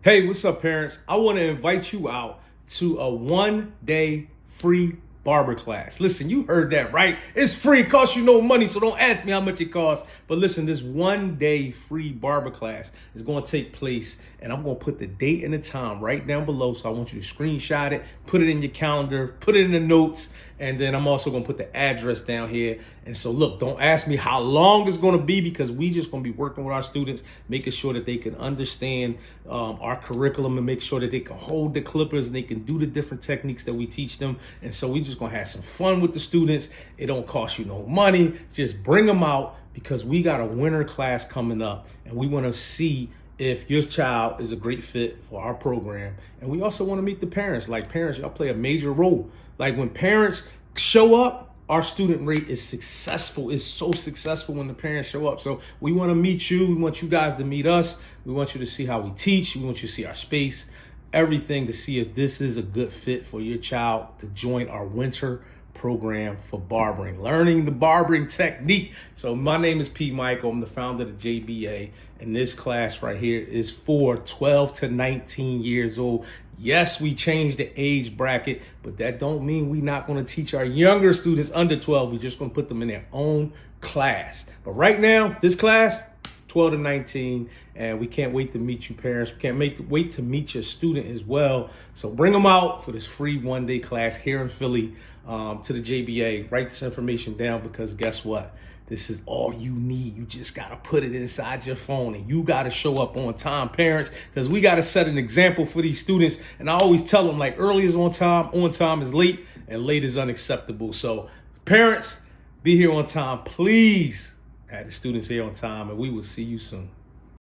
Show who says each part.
Speaker 1: Hey, what's up, parents? I want to invite you out to a 1-day free barber class. Listen, you heard that right. It's free, it costs you no money, so don't ask me how much it costs. But listen, this 1-day free barber class is going to take place, and I'm going to put the date and the time right down below. So I want you to screenshot it, put it in your calendar, put it in the notes, and then I'm also going to put the address down here. And so look, don't ask me how long it's going to be, because we just going to be working with our students, making sure that they can understand our curriculum and make sure that they can hold the clippers and they can do the different techniques that we teach them. And so we just going to have some fun with the students. It don't cost you no money. Just bring them out, because we got a winter class coming up, and we want to see if your child is a great fit for our program. And we also want to meet the parents. Like, parents, y'all play a major role. Like, when parents show up, our student rate is successful. It's so successful when the parents show up. So we want to meet you. We want you guys to meet us. We want you to see how we teach. We want you to see our space, everything, to see if this is a good fit for your child to join our winter program for barbering, learning the barbering technique. So my name is P.Michael. I'm the founder of the JBA, and this class right here is for 12 to 19 years old. Yes, we changed the age bracket, but that don't mean we not going to teach our younger students under 12. We're just going to put them in their own class. But right now, this class, 12 to 19, and we can't wait to meet you, parents. We can't wait to meet your student as well. So bring them out for this free 1-day class here in Philly, to the JBA. Write this information down, because guess what? This is all you need. You just got to put it inside your phone, and you got to show up on time, parents, because we got to set an example for these students. And I always tell them, like, early is on time is late, and late is unacceptable. So parents, be here on time, please. Have the students here on time, and we will see you soon.